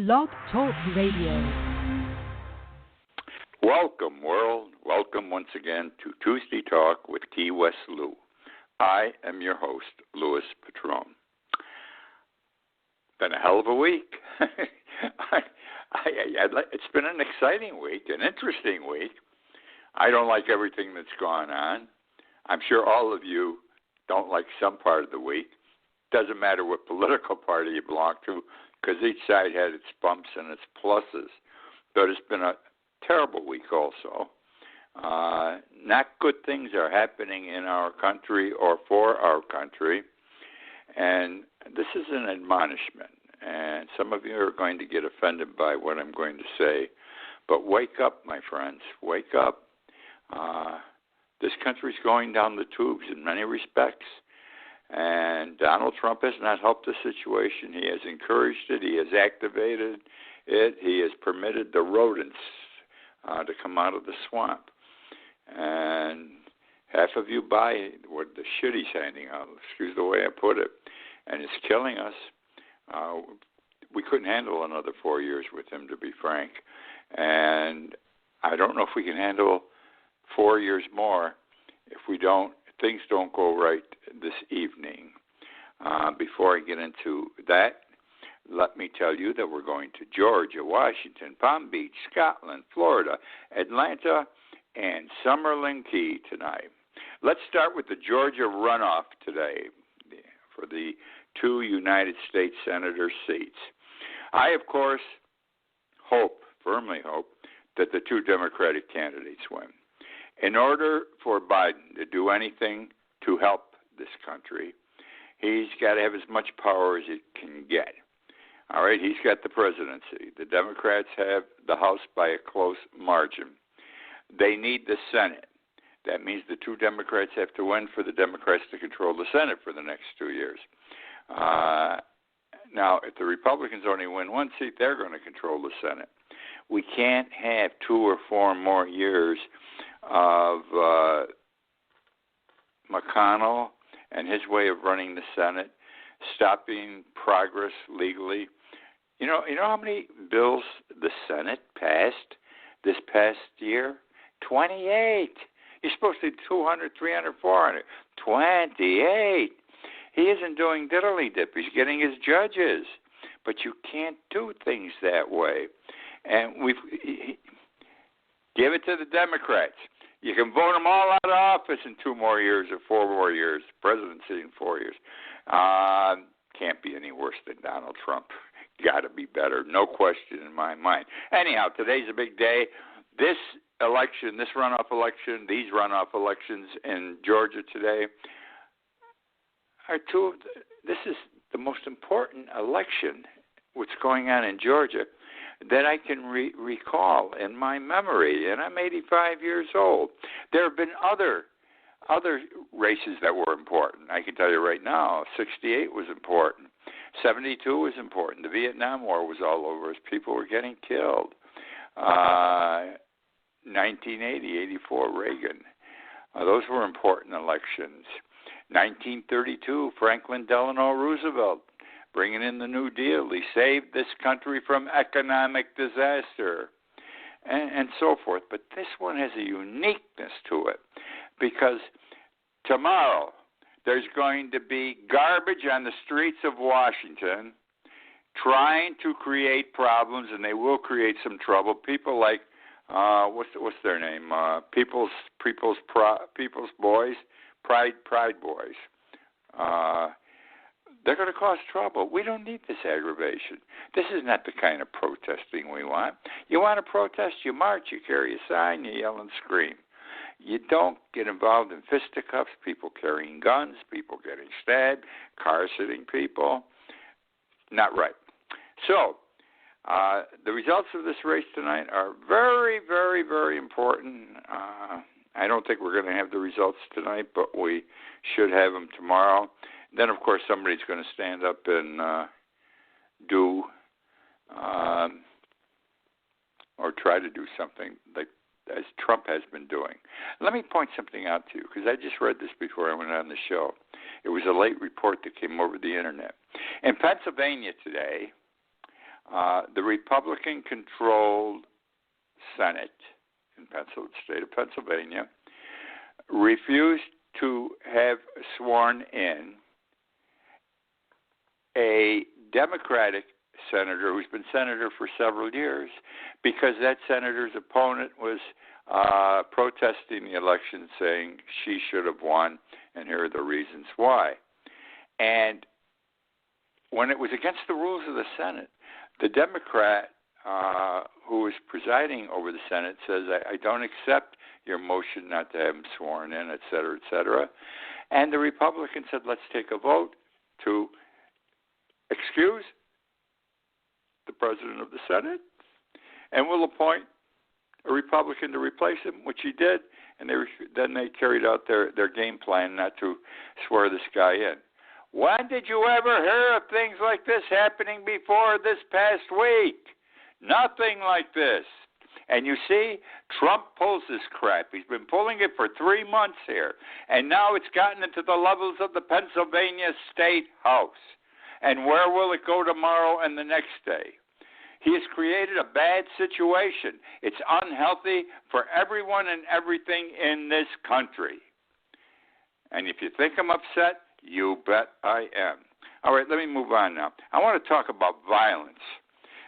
Blog Talk Radio. Welcome, world. Welcome once again to Tuesday Talk with Key West Lou. I am your host, Louis Patron. Been a hell of a week. It's been an exciting week, an interesting week. I don't like everything that's gone on. I'm sure all of you don't like some part of the week. Doesn't matter what political party you belong to, because each side had its bumps and its pluses. But it's been a terrible week also. Not good things are happening in our country or for our country. And this is an admonishment. And some of you are going to get offended by what I'm going to say. But wake up, my friends. Wake up. This country's going down the tubes in many respects. And Donald Trump has not helped the situation. He has encouraged it. He has activated it. He has permitted the rodents to come out of the swamp. And half of you buy what the shit he's handing out, excuse the way I put it, and it's killing us. We couldn't handle another 4 years with him, to be frank. And I don't know if we can handle 4 years more if things don't go right this evening. Before I get into that, let me tell you that we're going to Georgia, Washington, Palm Beach, Scotland, Florida, Atlanta, and Summerlin Key tonight. Let's start with the Georgia runoff today for the 2 United States Senator seats. I, of course, firmly hope, that the 2 Democratic candidates win. In order for Biden to do anything to help this country, he's got to have as much power as he can get. All right, he's got the presidency. The Democrats have the House by a close margin. They need the Senate. That means the 2 Democrats have to win for the Democrats to control the Senate for the next 2 years. Now, if the Republicans only win 1 seat, they're going to control the Senate. We can't have 2 or 4 more years of McConnell and his way of running the Senate, stopping progress legally. You know how many bills the Senate passed this past year? 28. You're supposed to do 200, 300, 400. 28. He isn't doing diddly-dip. He's getting his judges. But you can't do things that way. And give it to the Democrats. You can vote them all out of office in 2 more years or 4 more years, presidency in 4 years. Can't be any worse than Donald Trump. Got to be better, no question in my mind. Anyhow, today's a big day. This election, this runoff election, these runoff elections in Georgia today this is the most important election, what's going on in Georgia, that I can recall in my memory, and I'm 85 years old. There have been other races that were important. I can tell you right now, 68 was important. 72 was important. The Vietnam War was all over us. People were getting killed. 1980, 84, Reagan. Those were important elections. 1932, Franklin Delano Roosevelt, bringing in the New Deal. He saved this country from economic disaster and so forth. But this one has a uniqueness to it because tomorrow there's going to be garbage on the streets of Washington trying to create problems, and they will create some trouble. People like, what's their name? People's Boys. Pride Boys. They're going to cause trouble. We don't need this aggravation. This is not the kind of protesting we want. You want to protest, you march, you carry a sign, you yell and scream. You don't get involved in fisticuffs, people carrying guns, people getting stabbed, cars hitting people. Not right. So, the results of this race tonight are very, very, very important. I don't think we're going to have the results tonight, but we should have them tomorrow. Then, of course, somebody's going to stand up and do or try to do something like as Trump has been doing. Let me point something out to you, because I just read this before I went on the show. It was a late report that came over the Internet. In Pennsylvania today, the Republican-controlled Senate in the state of Pennsylvania refused to have sworn in a Democratic senator who's been senator for several years because that senator's opponent was protesting the election, saying she should have won, and here are the reasons why. And when it was against the rules of the Senate, the Democrat who is presiding over the Senate says, I don't accept your motion not to have him sworn in, et cetera, et cetera. And the Republican said, let's take a vote to excuse the president of the Senate, and we'll appoint a Republican to replace him, which he did, and then they carried out their game plan not to swear this guy in. When did you ever hear of things like this happening before this past week? Nothing like this. And you see, Trump pulls this crap. He's been pulling it for 3 months here, and now it's gotten into the levels of the Pennsylvania State House. And where will it go tomorrow and the next day? He has created a bad situation. It's unhealthy for everyone and everything in this country. And if you think I'm upset, you bet I am. All right, let me move on now. I want to talk about violence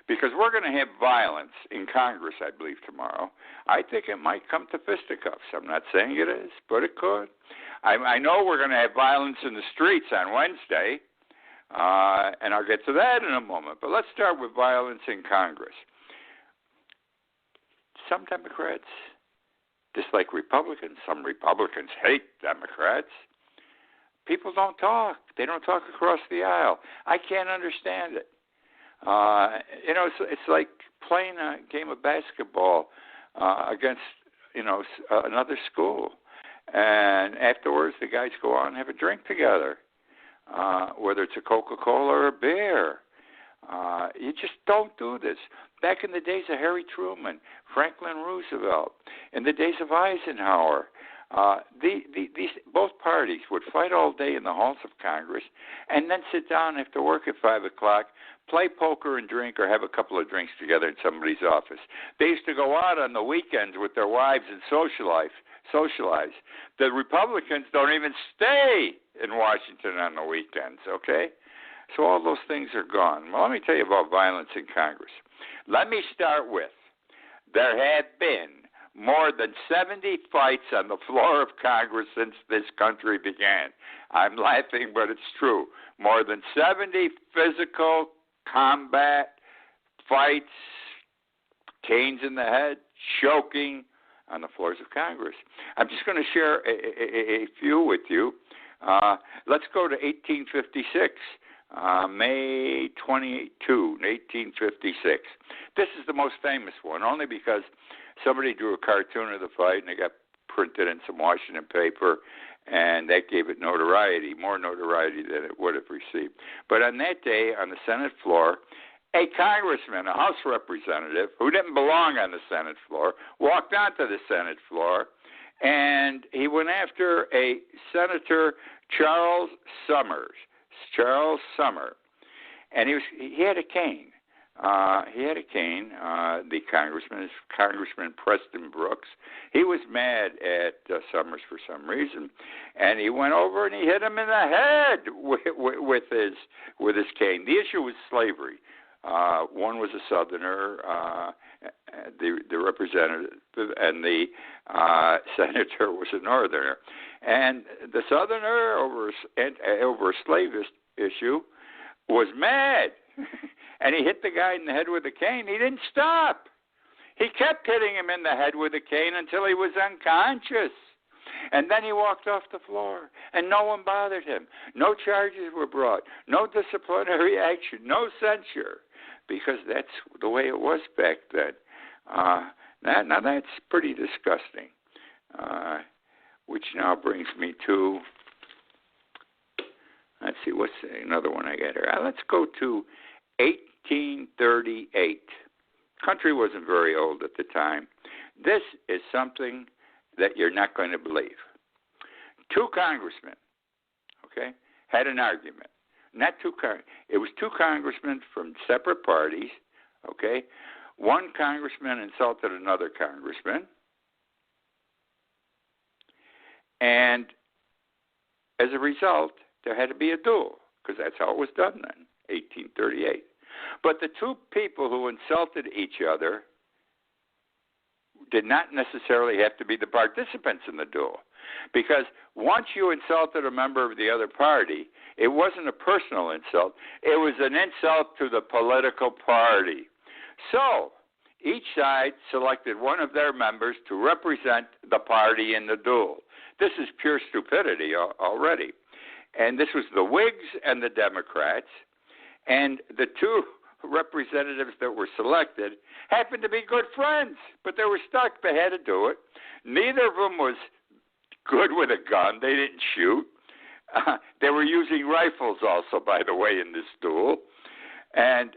because we're going to have violence in Congress, I believe, tomorrow. I think it might come to fisticuffs. I'm not saying it is, but it could. I know we're going to have violence in the streets on Wednesday. And I'll get to that in a moment. But let's start with violence in Congress. Some Democrats dislike Republicans. Some Republicans hate Democrats. People don't talk. They don't talk across the aisle. I can't understand it. It's like playing a game of basketball against, another school. And afterwards, the guys go out and have a drink together. Whether it's a Coca-Cola or a beer. You just don't do this. Back in the days of Harry Truman, Franklin Roosevelt, in the days of Eisenhower, these both parties would fight all day in the halls of Congress and then sit down after work at 5 o'clock, play poker and drink or have a couple of drinks together in somebody's office. They used to go out on the weekends with their wives and socialize. The Republicans don't even stay in Washington on the weekends, okay? So all those things are gone. Well, let me tell you about violence in Congress. Let me start with, there have been more than 70 fights on the floor of Congress since this country began. I'm laughing, but it's true. More than 70 physical combat fights, canes in the head, choking on the floors of Congress. I'm just going to share a few with you. Let's go to 1856, May 22, 1856. This is the most famous one, only because somebody drew a cartoon of the fight and it got printed in some Washington paper, and that gave it notoriety, more notoriety than it would have received. But on that day, on the Senate floor, a congressman, a House representative, who didn't belong on the Senate floor, walked onto the Senate floor, and he went after a Senator Charles Summer, and he had a cane. The congressman is Congressman Preston Brooks. He was mad at Summers for some reason, and he went over and he hit him in the head with his cane. The issue was slavery. One was a Southerner, the representative, and the senator was a Northerner. And the Southerner, over a slave issue, was mad. And he hit the guy in the head with a cane. He didn't stop. He kept hitting him in the head with a cane until he was unconscious. And then he walked off the floor, and no one bothered him. No charges were brought, no disciplinary action, no censure, because that's the way it was back then. Now that's pretty disgusting, which now brings me to, let's see, what's another one I got here? Let's go to 1838. Country wasn't very old at the time. This is something that you're not going to believe. Two congressmen, had an argument. It was two congressmen from separate parties okay? One congressman insulted another congressman, and as a result, there had to be a duel, because that's how it was done then, 1838. But the two people who insulted each other did not necessarily have to be the participants in the duel, because once you insulted a member of the other party, it wasn't a personal insult. It was an insult to the political party. So each side selected one of their members to represent the party in the duel. This is pure stupidity already. And this was the Whigs and the Democrats, and the two representatives that were selected happened to be good friends, but they were stuck. They had to do it. Neither of them was good with a gun. They didn't shoot. They were using rifles also, by the way, in this duel, and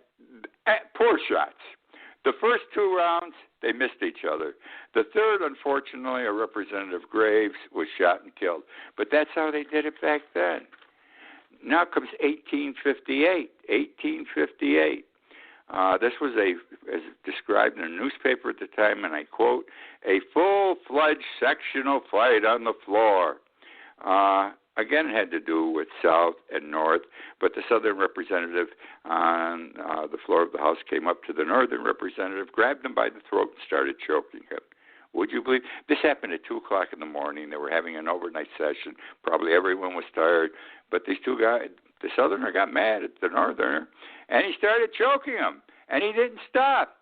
poor shots. The first two rounds, they missed each other. The third, unfortunately, a Representative Graves was shot and killed. But that's how they did it back then. Now comes 1858. 1858. This was as described in a newspaper at the time, and I quote, a full-fledged sectional fight on the floor. Again, it had to do with South and North, but the Southern representative on the floor of the House came up to the Northern representative, grabbed him by the throat, and started choking him. Would you believe? This happened at 2 o'clock in the morning. They were having an overnight session. Probably everyone was tired, but these two guys, the Southerner got mad at the Northerner, and he started choking him, and he didn't stop.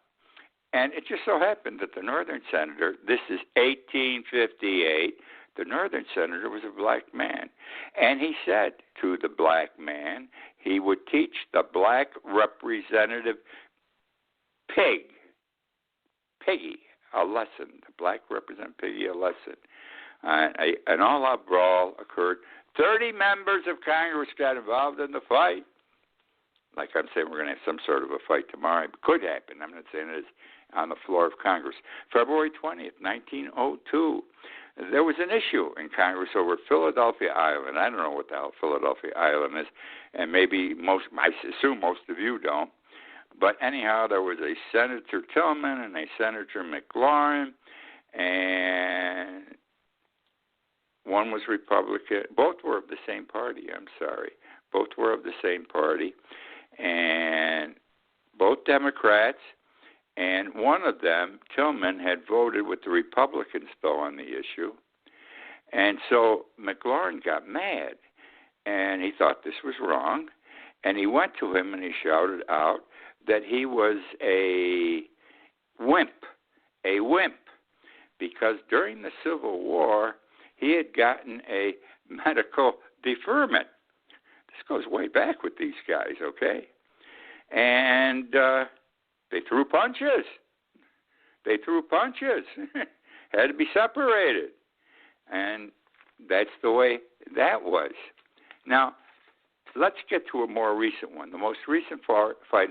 And it just so happened that the Northern senator, this is 1858, the Northern senator was a black man. And he said to the black man, he would teach the black representative Piggy, a lesson. The black representative Piggy, a lesson. An all-out brawl occurred. 30 members of Congress got involved in the fight. Like I'm saying, we're going to have some sort of a fight tomorrow. It could happen. I'm not saying it is on the floor of Congress. February 20th, 1902. There was an issue in Congress over Philadelphia Island. I don't know what the hell Philadelphia Island is, and maybe I assume most of you don't. But anyhow, there was a Senator Tillman and a Senator McLaurin, and one was Republican. Both were of the same party, I'm sorry. Both were of the same party, and both Democrats. And one of them, Tillman, had voted with the Republicans, though, on the issue. And so McLaurin got mad, and he thought this was wrong. And he went to him and he shouted out that he was a wimp, because during the Civil War, he had gotten a medical deferment. This goes way back with these guys, okay? And they threw punches. Had to be separated. And that's the way that was. Now, let's get to a more recent one. The most recent fight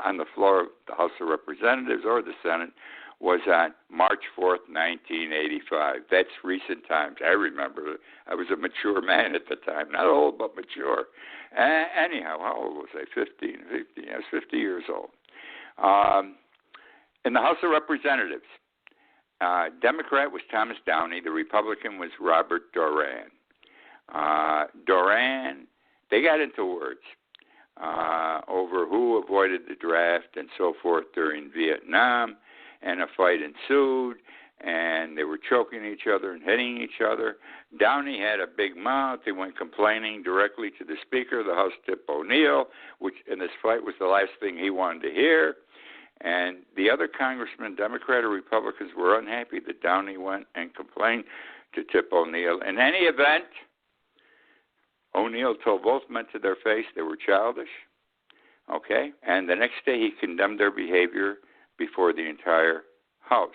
on the floor of the House of Representatives or the Senate was on March 4th, 1985. That's recent times. I remember. I was a mature man at the time. Not old, but mature. Anyhow, how old was I? 15. I was 50 years old. In the House of Representatives, Democrat was Thomas Downey. The Republican was Robert Doran. They got into words over who avoided the draft and so forth during Vietnam, and a fight ensued, and they were choking each other and hitting each other. Downey had a big mouth. He went complaining directly to the Speaker of the House, Tip O'Neill, which in this fight was the last thing he wanted to hear. And the other congressmen, Democrat or Republicans, were unhappy that Downey went and complained to Tip O'Neill. In any event, O'Neill told both men to their face they were childish, okay? And the next day he condemned their behavior before the entire House.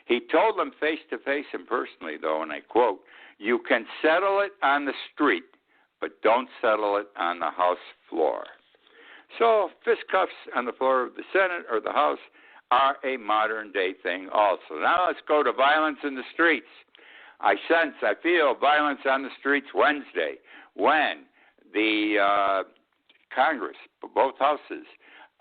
He told them face to face and personally, though, and I quote, "You can settle it on the street, but don't settle it on the House floor." So fistcuffs on the floor of the Senate or the House are a modern-day thing also. Now let's go to violence in the streets. I feel violence on the streets Wednesday when the Congress, both houses,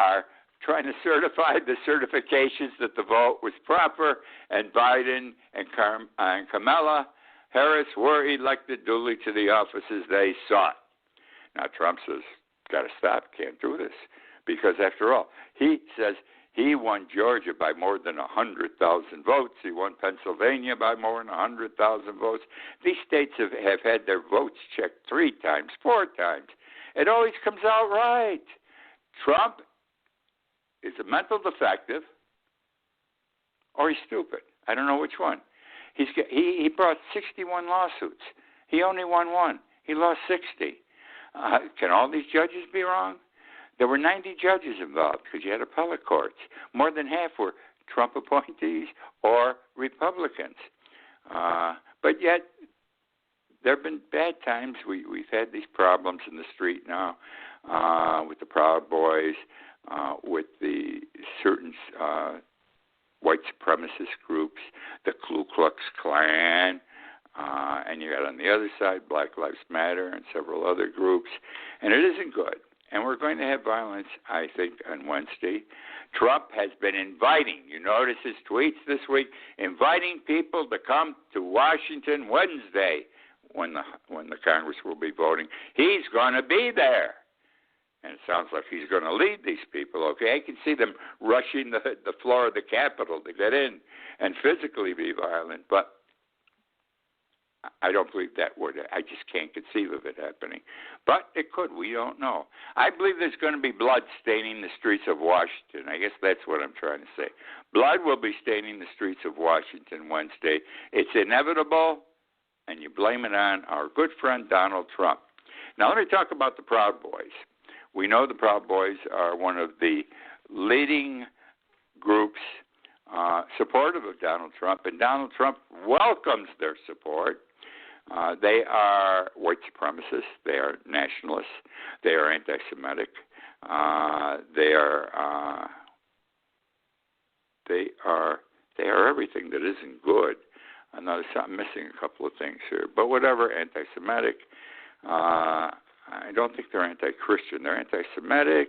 are trying to certify the certifications that the vote was proper, and Biden and Kamala Harris were elected duly to the offices they sought. Now, Trump says, got to stop, can't do this. Because, after all, he says he won Georgia by more than 100,000 votes. He won Pennsylvania by more than 100,000 votes. These states have had their votes checked 3 times, 4 times. It always comes out right. Trump is a mental defective or he's stupid. I don't know which one. He brought 61 lawsuits. He only won 1. He lost 60. Can all these judges be wrong? There were 90 judges involved because you had appellate courts. More than half were Trump appointees or Republicans. But yet, there have been bad times. We've had these problems in the street now with the Proud Boys, with the certain white supremacist groups, the Ku Klux Klan, and you got on the other side Black Lives Matter and several other groups, and it isn't good. And we're going to have violence, I think, on Wednesday. Trump has been inviting, you notice his tweets this week, inviting people to come to Washington Wednesday when the Congress will be voting. He's going to be there. And it sounds like he's going to lead these people, okay? I can see them rushing the floor of the Capitol to get in and physically be violent, but I don't believe that would. I just can't conceive of it happening. But it could. We don't know. I believe there's going to be blood staining the streets of Washington. I guess that's what I'm trying to say. Blood will be staining the streets of Washington Wednesday. It's inevitable, and you blame it on our good friend Donald Trump. Now let me talk about the Proud Boys. We know the Proud Boys are one of the leading groups supportive of Donald Trump, and Donald Trump welcomes their support. They are white supremacists. They are nationalists. They are anti-Semitic. They are everything that isn't good. I notice I'm missing a couple of things here, but whatever. Anti-Semitic. I don't think they're anti-Christian. They're anti-Semitic.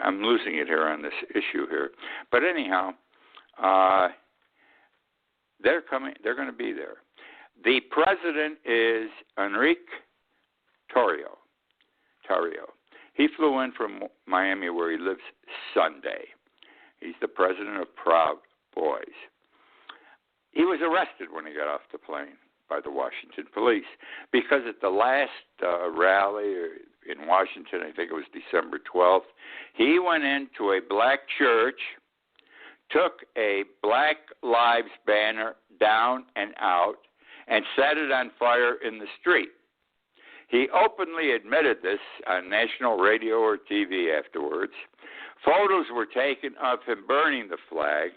I'm losing it here on this issue here, but anyhow, they're coming. They're going to be there. The president is Enrique Tarrio. He flew in from Miami, where he lives, Sunday. He's the president of Proud Boys. He was arrested when he got off the plane by the Washington police because at the last rally in Washington, I think it was December 12th, he went into a black church, took a Black Lives banner down and out, and set it on fire in the street. He openly admitted this on national radio or TV afterwards. Photos were taken of him burning the flag.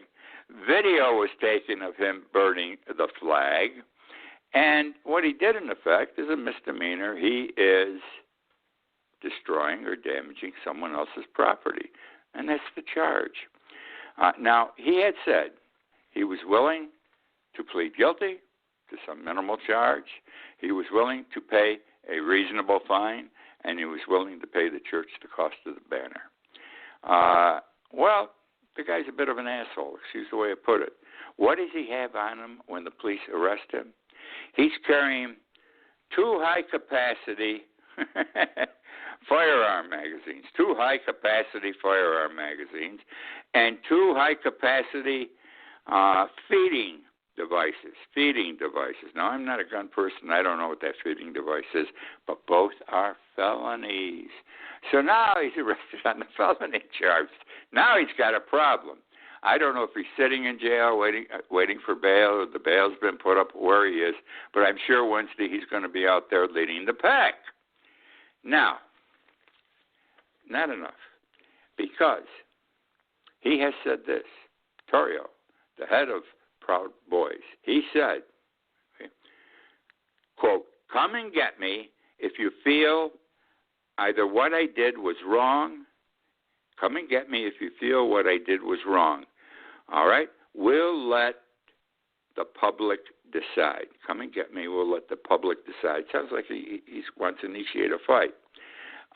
Video was taken of him burning the flag. And what he did, in effect, is a misdemeanor. He is destroying or damaging someone else's property. And that's the charge. Now, he had said he was willing to plead guilty to some minimal charge. He was willing to pay a reasonable fine, and he was willing to pay the church the cost of the banner. Well, the guy's a bit of an asshole, excuse the way I put it. What does he have on him when the police arrest him? He's carrying 2 high-capacity firearm magazines, 2 high-capacity firearm magazines, and 2 high-capacity feeding devices. Now, I'm not a gun person. I don't know what that feeding device is, but both are felonies. So now he's arrested on the felony charge. Now he's got a problem. I don't know if he's sitting in jail waiting for bail, or the bail's been put up where he is, but I'm sure Wednesday he's going to be out there leading the pack. Now, not enough, because he has said this, Tarrio, the head of Proud Boys, he said, quote, "Come and get me if you feel either what I did was wrong. Come and get me if you feel what I did was wrong. All right? We'll let the public decide. Come and get me. We'll let the public decide." Sounds like he wants to initiate a fight.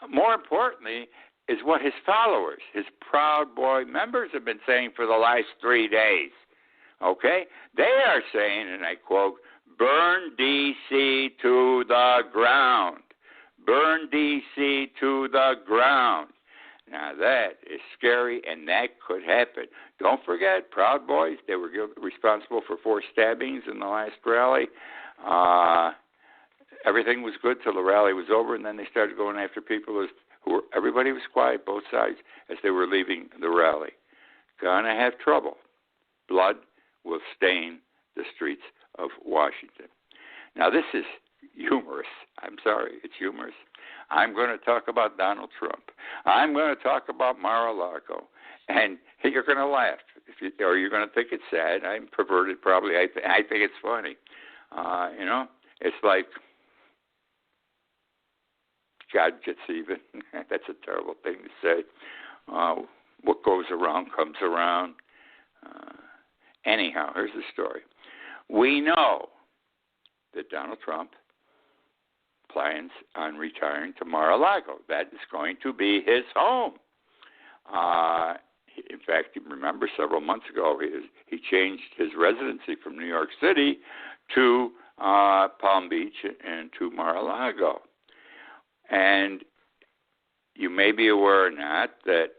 more importantly, is what his followers, his Proud Boy members, have been saying for the last 3 days. Okay? They are saying, and I quote, burn D.C. to the ground. Burn D.C. to the ground. Now, that is scary, and that could happen. Don't forget, Proud Boys, they were responsible for 4 stabbings in the last rally. Everything was good till the rally was over, and then they started going after people everybody was quiet, both sides, as they were leaving the rally. Gonna have trouble. Blood will stain the streets of Washington. Now, this is humorous. I'm sorry, it's humorous. I'm going to talk about Donald Trump. I'm going to talk about Mar-a-Lago. And you're going to laugh, or you're going to think it's sad. I'm perverted, probably. I think it's funny. It's like God gets even. That's a terrible thing to say. What goes around comes around. Anyhow, here's the story. We know that Donald Trump plans on retiring to Mar-a-Lago. That is going to be his home. In fact, you remember several months ago, he changed his residency from New York City to Palm Beach and to Mar-a-Lago. And you may be aware or not that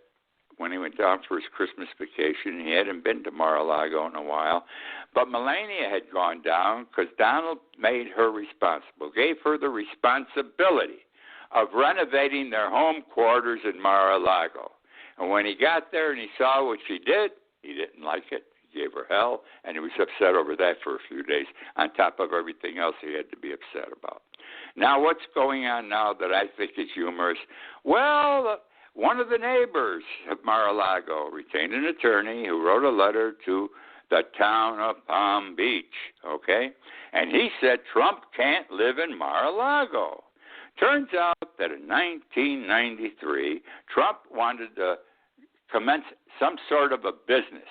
when he went down for his Christmas vacation, he hadn't been to Mar-a-Lago in a while. But Melania had gone down because Donald made her responsible, gave her the responsibility of renovating their home quarters in Mar-a-Lago. And when he got there and he saw what she did, he didn't like it. He gave her hell, and he was upset over that for a few days, on top of everything else he had to be upset about. Now, what's going on now that I think is humorous? Well, one of the neighbors of Mar-a-Lago retained an attorney who wrote a letter to the town of Palm Beach, okay? And he said Trump can't live in Mar-a-Lago. Turns out that in 1993, Trump wanted to commence some sort of a business,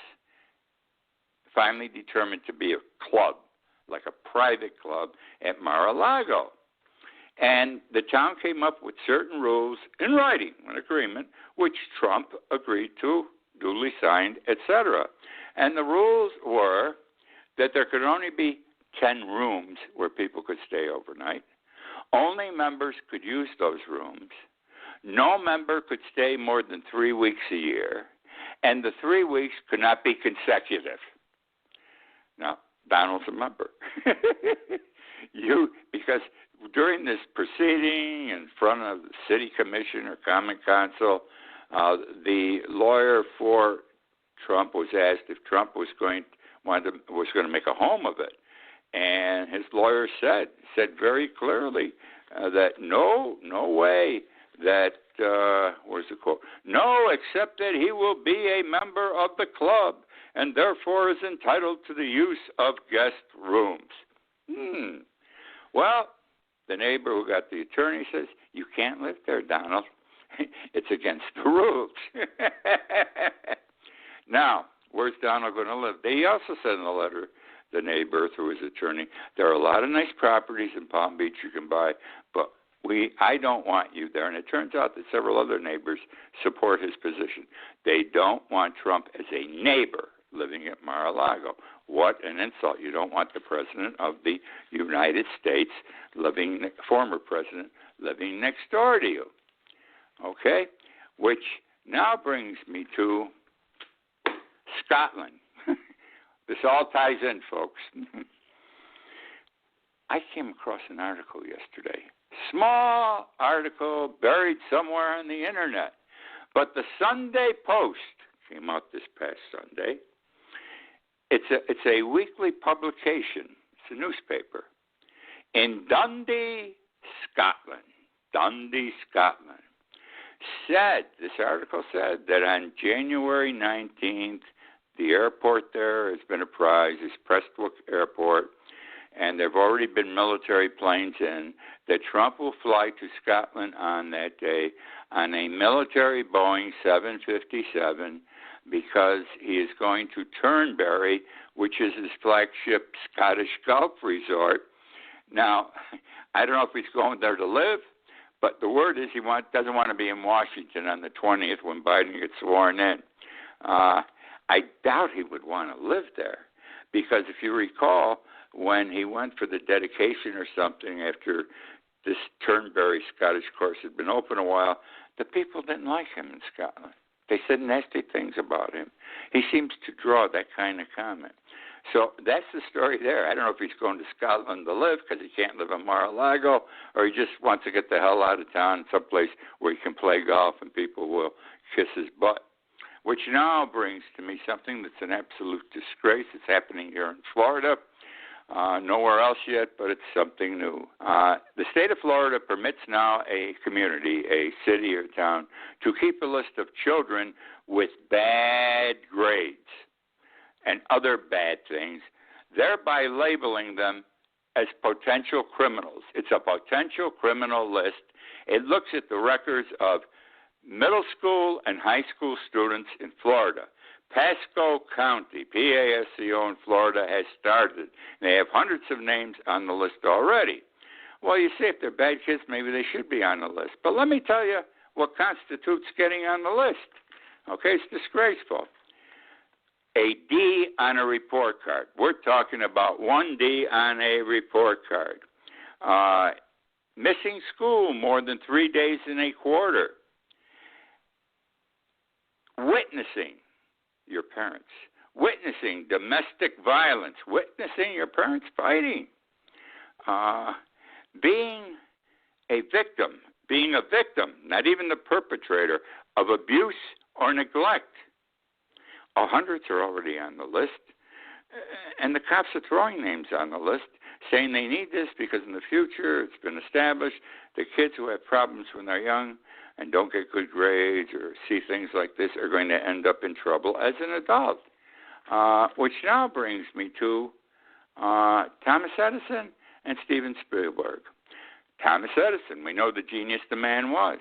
finally determined to be a club, like a private club at Mar-a-Lago. And the town came up with certain rules in writing, an agreement, which Trump agreed to, duly signed, etc. And the rules were that there could only be 10 rooms where people could stay overnight. Only members could use those rooms. No member could stay more than 3 weeks a year. And the 3 weeks could not be consecutive. Now, Donald's a member. Because during this proceeding in front of the city commission or common council, the lawyer for Trump was asked if Trump was going to make a home of it, and his lawyer said very clearly that no way that where's the quote? No, except that he will be a member of the club and therefore is entitled to the use of guest rooms. Well, the neighbor who got the attorney says, you can't live there, Donald. It's against the rules. Now, where's Donald going to live? He also said in the letter, the neighbor through his attorney, there are a lot of nice properties in Palm Beach you can buy, but I don't want you there. And it turns out that several other neighbors support his position. They don't want Trump as a neighbor living at Mar-a-Lago. What an insult. You don't want the president of the United States, former president, living next door to you. Okay? Which now brings me to Scotland. This all ties in, folks. I came across an article yesterday. Small article buried somewhere on the internet. But the Sunday Post came out this past Sunday. It's a weekly publication. It's a newspaper in Dundee, Scotland. This article said that on January 19th, the airport there has been apprised, it's Prestwick Airport, and there have already been military planes in, that Trump will fly to Scotland on that day on a military Boeing 757 because he is going to Turnberry, which is his flagship Scottish golf resort. Now, I don't know if he's going there to live, But the word is he doesn't want to be in Washington on the 20th when Biden gets sworn in. I doubt he would want to live there because if you recall, when he went for the dedication or something after this Turnberry Scottish course had been open a while, the people didn't like him in Scotland. They said nasty things about him. He seems to draw that kind of comment. So that's the story there. I don't know if he's going to Scotland to live because he can't live in Mar-A-Lago, or he just wants to get the hell out of town, someplace where he can play golf and people will kiss his butt. Which now brings to me something that's an absolute disgrace. It's happening here in Florida. Nowhere else yet, but it's something new. The state of Florida permits now a community, a city or town, to keep a list of children with bad grades and other bad things, thereby labeling them as potential criminals. It's a potential criminal list. It looks at the records of middle school and high school students in Florida. Pasco County, PASCO in Florida, has started. They have hundreds of names on the list already. Well, you see, if they're bad kids, maybe they should be on the list. But let me tell you what constitutes getting on the list. Okay, it's disgraceful. A D on a report card. We're talking about 1 D on a report card. Missing school more than 3 days in a quarter. Witnessing your parents. Witnessing domestic violence. Witnessing your parents fighting. Being a victim, not even the perpetrator, of abuse or neglect. Hundreds are already on the list, and the cops are throwing names on the list, saying they need this because in the future it's been established the kids who have problems when they're young and don't get good grades or see things like this are going to end up in trouble as an adult. Which now brings me to Thomas Edison and Steven Spielberg. Thomas Edison, we know the genius the man was.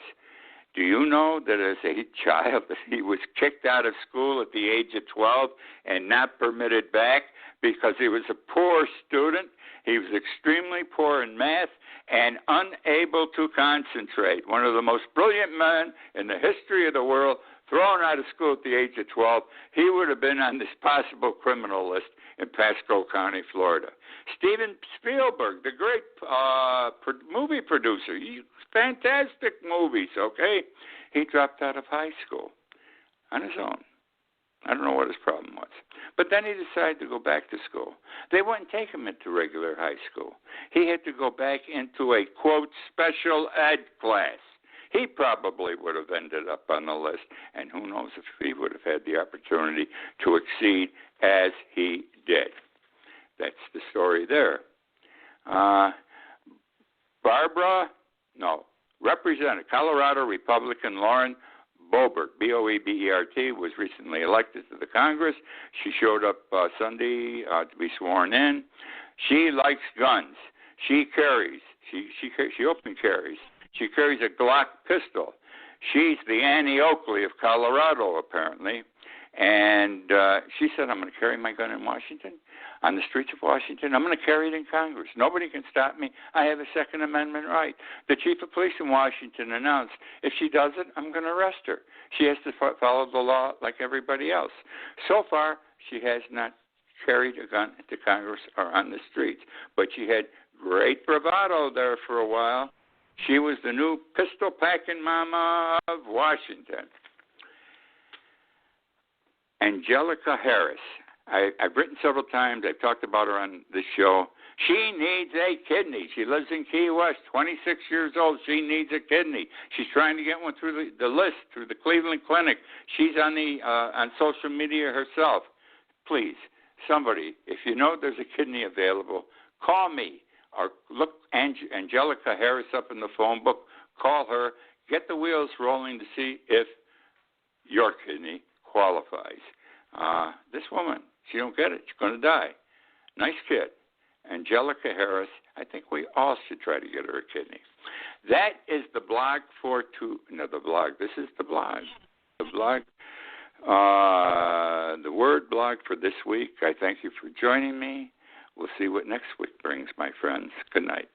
Do you know that as a child he was kicked out of school at the age of 12 and not permitted back because he was a poor student? He was extremely poor in math and unable to concentrate. One of the most brilliant men in the history of the world, thrown out of school at the age of 12. He would have been on this possible criminal list in Pasco County, Florida. Steven Spielberg, the great movie producer, fantastic movies, okay? He dropped out of high school on his own. I don't know what his problem was. But then he decided to go back to school. They wouldn't take him into regular high school. He had to go back into a, quote, special ed class. He probably would have ended up on the list, and who knows if he would have had the opportunity to exceed as he did. That's the story there. Representative, Colorado Republican Lauren Boebert, B-O-E-B-E-R-T, was recently elected to the Congress. She showed up Sunday to be sworn in. She likes guns. She open carries. She carries a Glock pistol. She's the Annie Oakley of Colorado, apparently. And she said, I'm going to carry my gun in Washington, on the streets of Washington. I'm going to carry it in Congress. Nobody can stop me. I have a Second Amendment right. The chief of police in Washington announced, if she does it, I'm going to arrest her. She has to follow the law like everybody else. So far, she has not carried a gun into Congress or on the streets. But she had great bravado there for a while. She was the new pistol-packing mama of Washington. Angelica Harris. I've written several times. I've talked about her on this show. She needs a kidney. She lives in Key West, 26 years old. She needs a kidney. She's trying to get one through the list, through the Cleveland Clinic. She's on social media herself. Please, somebody, if you know there's a kidney available, call me or look Angelica Harris up in the phone book. Call her. Get the wheels rolling to see if your kidney qualifies. This woman, she don't get it. She's going to die. Nice kid. Angelica Harris. I think we all should try to get her a kidney. That is the blog This is the blog. The blog. The word blog for this week. I thank you for joining me. We'll see what next week brings, my friends. Good night.